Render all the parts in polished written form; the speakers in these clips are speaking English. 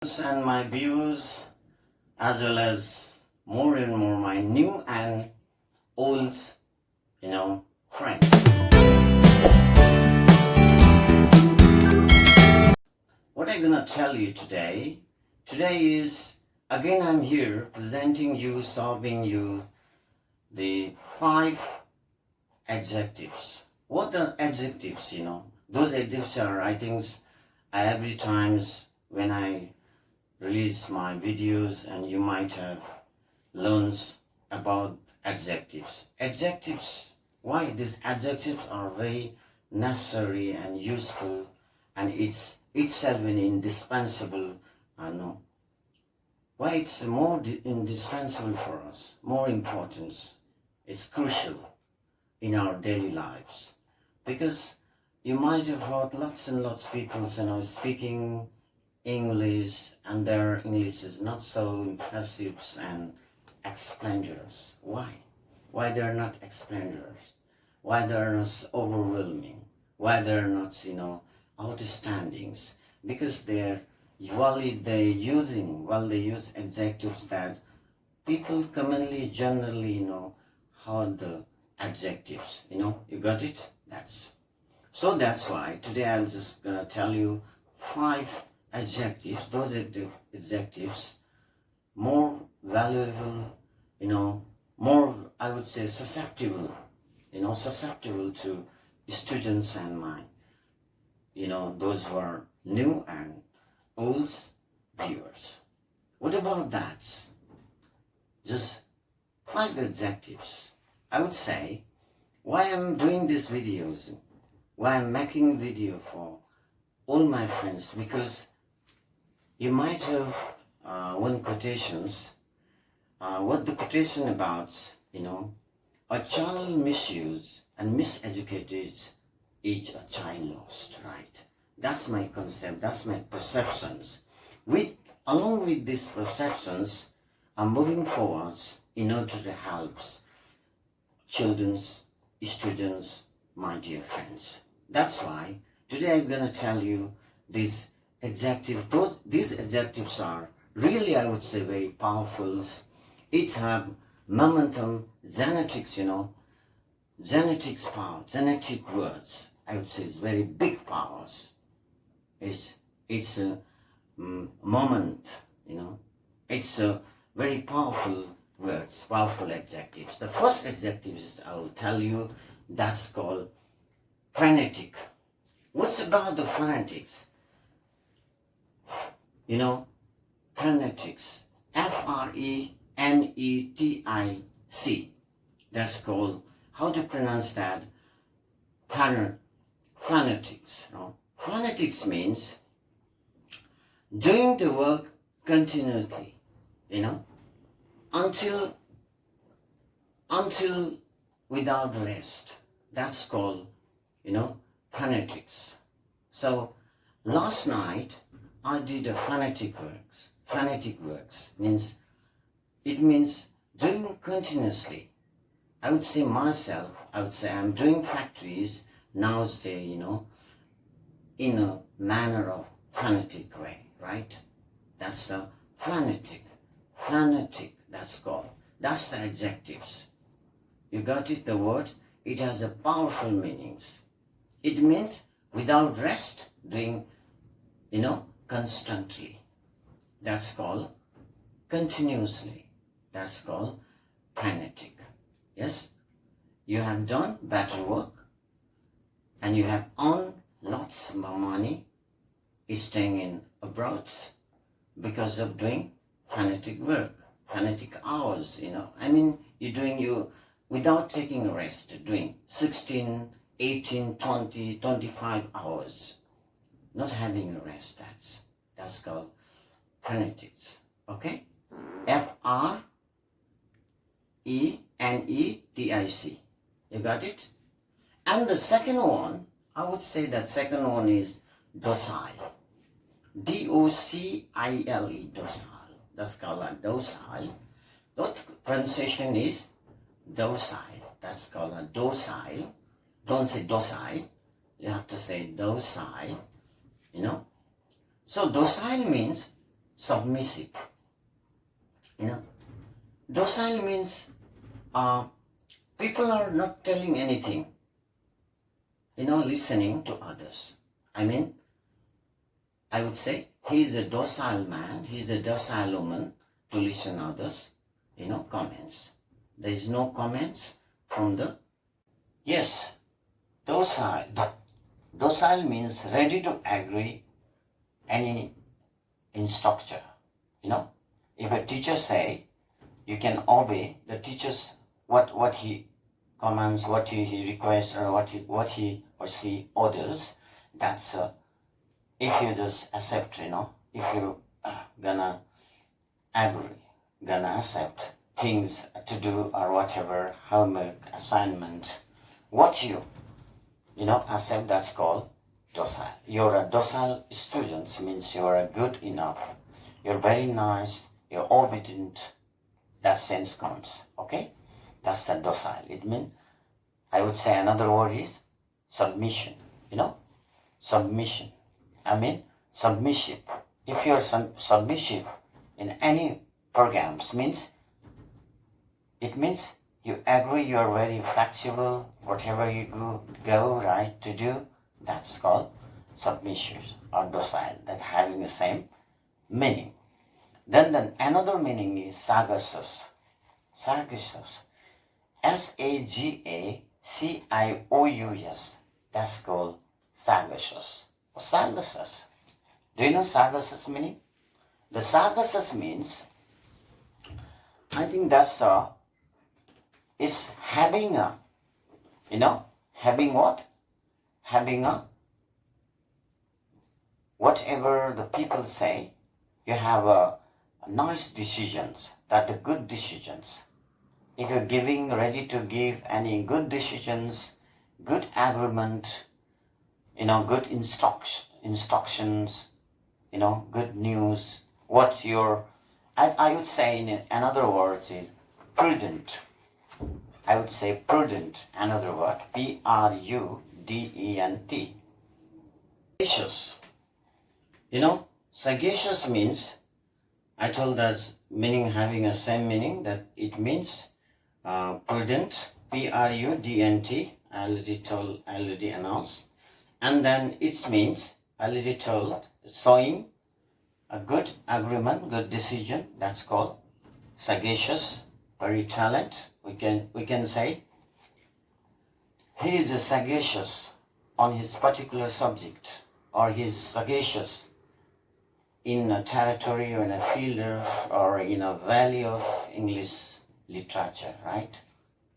And my viewers, as well as more and more my new and old friends. What I'm gonna tell you today is, again I'm here presenting you, solving you the 5 adjectives. What the adjectives, those adjectives are, I think, every times when I release my videos, and you might have learned about adjectives. Adjectives, why these adjectives are very necessary and useful, and it's itself an indispensable, I know. Why it's more indispensable for us, more importance, it's crucial in our daily lives. Because you might have heard lots and lots of people, speaking English, and their English is not so impressive and explainers. Why? Why they're not explainers? Why they're not overwhelming? Why they're not, outstandings? Because they use adjectives that people commonly, generally, how the adjectives. You got it? That's why today I'm just gonna tell you 5 adjectives, those adjectives more valuable, more, I would say, susceptible to students and my, those who are new and old viewers. What about that? Just 5 adjectives. I would say, why I'm doing these videos, why I'm making video for all my friends, because you might have one quotations. What the quotation about, a child misused and miseducated is a child lost, right? That's my concept, that's my perceptions. Along with these perceptions, I'm moving forwards in order to help children, students, my dear friends. That's why today I'm going to tell you these adjectives. These adjectives are really, I would say, very powerful. It have momentum, genetics, genetics power, genetic words. I would say it's very big powers. It's a moment, It's a very powerful words, powerful adjectives. The first adjective is, I will tell you, that's called frenetic. What's about the phonetics? Phonetics. F-R-E-N-E-T-I-C. That's called, how to pronounce that? Phonetics. Phonetics means doing the work continuously, until without rest. That's called, phonetics. So last night I did a phonetic works. Phonetic works means doing continuously. I would say I'm doing factories nowadays, in a manner of phonetic way, right? That's the phonetic, that's called. That's the adjectives. You got it, the word? It has a powerful meanings. It means without rest, doing, constantly. That's called continuously. That's called frenetic. Yes? You have done better work, and you have earned lots more money staying in abroad because of doing frenetic work, frenetic hours, you're doing without taking a rest, doing 16, 18, 20, 25 hours, not having a rest. That's called phonetics. Okay? F-R-E-N-E-T-I-C. You got it? And the second one, I would say that second one is docile. D-O-C-I-L-E, docile. That's called a docile. That pronunciation is docile. That's called a docile. Don't say docile. You have to say docile. So docile means submissive. Docile means people are not telling anything, listening to others. I would say he is a docile man, he is a docile woman to listen to others, comments. There is no comments from the, yes, docile. Docile means ready to agree any instructor. If a teacher say, you can obey the teacher's what he commands, what he requests, or what he or she orders. That's if you just accept, if you gonna agree, gonna accept things to do or whatever, homework, assignment, what you accept, that's called docile. You're a docile student, means you're good enough, you're very nice, you're obedient. That sense comes, okay? That's the docile. It means, I would say another word is submission, submission. Submissive. If you're submissive in any programs, it means you agree, you're very flexible, whatever you go right to do, that's called submissive or docile, that having the same meaning. Then another meaning is sagacious. Sagacious. Sagacious. That's called sagacious. Sagacious. Do you know sagacious meaning? The sagacious means, I think that's it's having a, having what? Having a, whatever the people say, you have a nice decisions, that the good decisions. If you're ready to give any good decisions, good agreement, good instructions, good news, what you're, I would say in another words is prudent. I would say prudent, another word, Prudent. Sagacious. Sagacious means, I told us meaning having a same meaning, that it means prudent, Prudent, I already announced. And then it means, I already told, showing a good agreement, good decision, that's called sagacious, very talent. We can say he is sagacious on his particular subject, or he is sagacious in a territory or in a field or in a valley of English literature, right?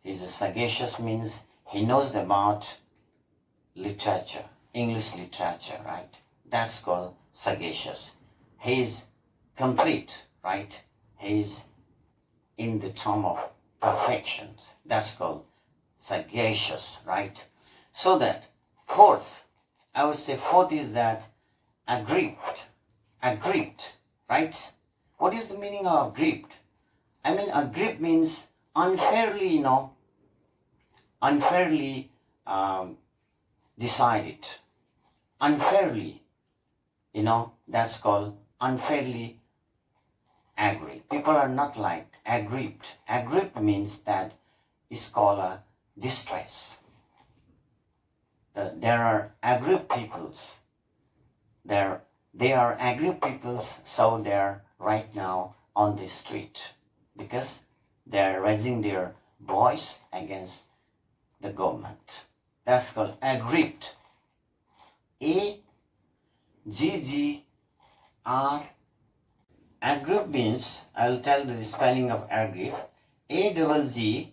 He's sagacious means he knows about literature, English literature, right? That's called sagacious. He is complete, right? He is in the term of perfection. That's called sagacious, right? So that fourth, I would say fourth is that aggrieved, right? What is the meaning of aggrieved? Aggrieved means unfairly, decided. Unfairly, that's called unfairly angry. People are not like aggrieved. Aggrieved means that it's called a distress. There are aggrieved peoples. They are aggrieved peoples, so they're right now on the street because they're raising their voice against the government. That's called aggrieved. A-G-G-R. Aggrieved means, I'll tell the spelling of aggrieved. A-G-G-R-I-E-V-E-D.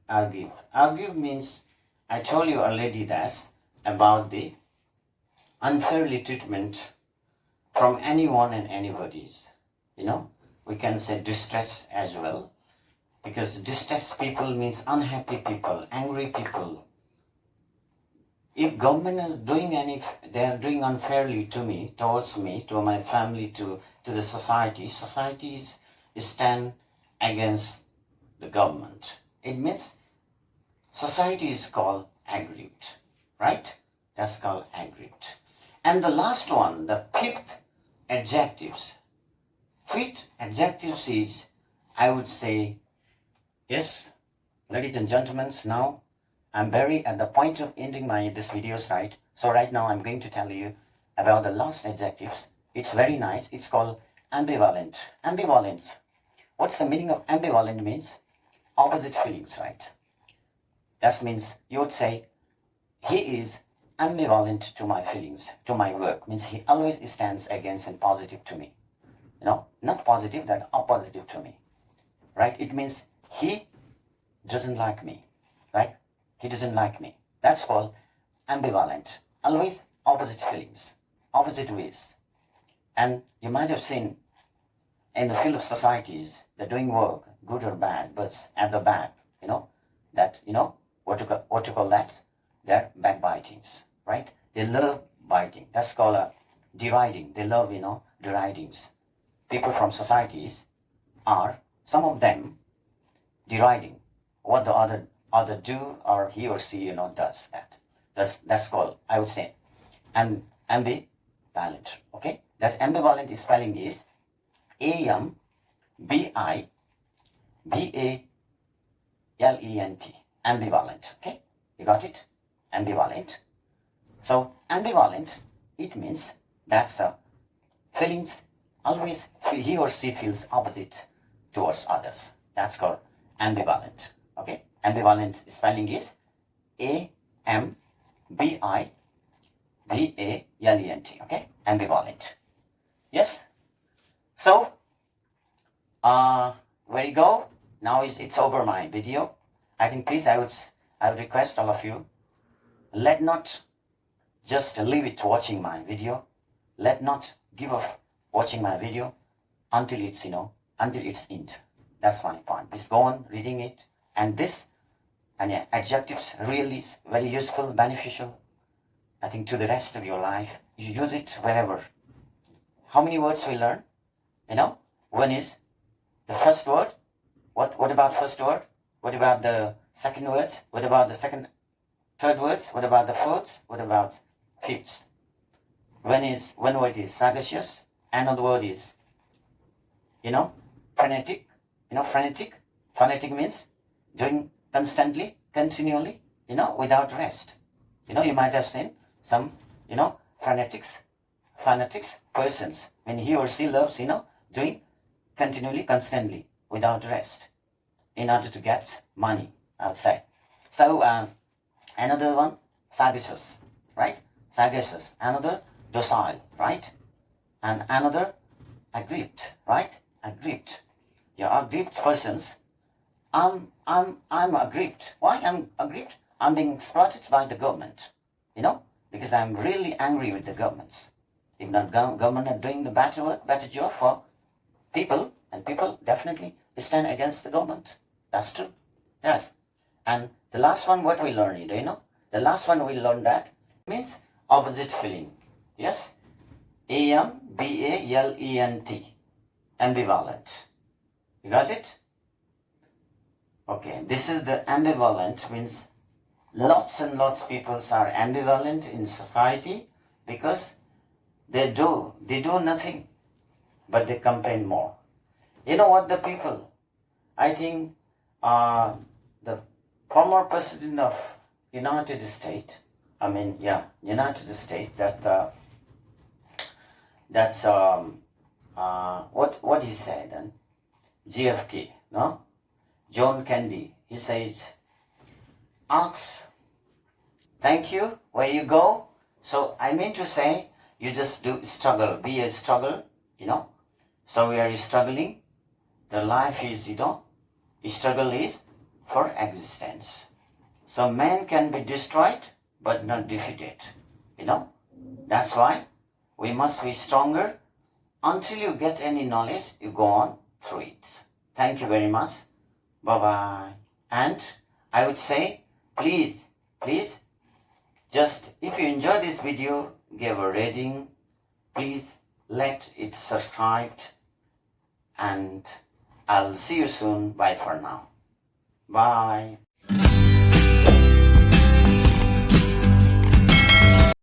Aggrieved. Aggrieved means, I told you already that about the unfairly treatment from anyone and anybody's. We can say distress as well, because distressed people means unhappy people, angry people. If government is they are doing unfairly to me, towards me, to my family, to the society, societies stand against the government. It means society is called aggrieved, right? That's called aggrieved. And the last one, the fifth, adjectives. With adjectives is, I would say, yes, ladies and gentlemen, now I'm very at the point of ending this videos, right? So right now I'm going to tell you about the last adjectives. It's very nice. It's called ambivalent. Ambivalence. What's the meaning of ambivalent? Means opposite feelings, right? That means you would say he is ambivalent to my feelings, to my work. Means he always stands against and positive to me. Not positive, that oppositive to me, right? It means he doesn't like me, right? He doesn't like me. That's called ambivalent. Always opposite feelings, opposite ways. And you might have seen in the field of societies, they're doing work, good or bad, but at the back, what to call that? They're backbitings, right? They love biting. That's called deriding. They love, deridings. People from societies are, some of them, deriding what the other do, or he or she, does that. That's called, I would say, ambivalent. Okay? That's ambivalent. Spelling is ambivalent. Ambivalent. Okay? You got it? Ambivalent. So ambivalent, it means that's feelings always he or she feels opposite towards others. That's called ambivalent. Okay? Ambivalent spelling is ambivalent. Okay? Ambivalent. Yes? So, where you go? Now it's over my video. I think please I would request all of you, let not just leave it watching my video. Let not give up watching my video until it's end. That's my point. Please go on reading it. And adjectives really is very useful, beneficial, I think, to the rest of your life. You use it wherever. How many words we learn? One is the first word. What about first word? What about the second words? What about the third words? What about the fourth? What about fifth? One word is sagacious. Another word is, frenetic. Frenetic. Frenetic means doing constantly, continually, without rest. You might have seen some, fanatics persons, when he or she loves, doing continually, constantly, without rest, in order to get money outside. So another one, sagacious, right? Sagacious. Another, docile, right? And another, aggrieved, right? Aggrieved. Your aggrieved persons. I'm aggrieved. Why I'm aggrieved? I'm being exploited by the government, because I'm really angry with the governments. If not government are doing the better job for people, and people definitely stand against the government. That's true. Yes. And the last one, what we learned, the last one we learned that means opposite feeling. Yes. ambivalent. Ambivalent. You got it? Okay. This is the ambivalent, means lots and lots of people are ambivalent in society because they do nothing, but they complain more. You know what, the people, I think the former president of United States, United States, that's what he said, and JFK, no? John Kennedy, he says, ask, thank you, where you go. So I mean to say, you just do struggle, be a struggle, So we are struggling. The life is, struggle is for existence. So man can be destroyed, but not defeated, That's why we must be stronger. Until you get any knowledge, you go on through it. Thank you very much. Bye-bye. And I would say, please, just if you enjoy this video, give a rating. Please let it subscribed. And I'll see you soon. Bye for now. Bye.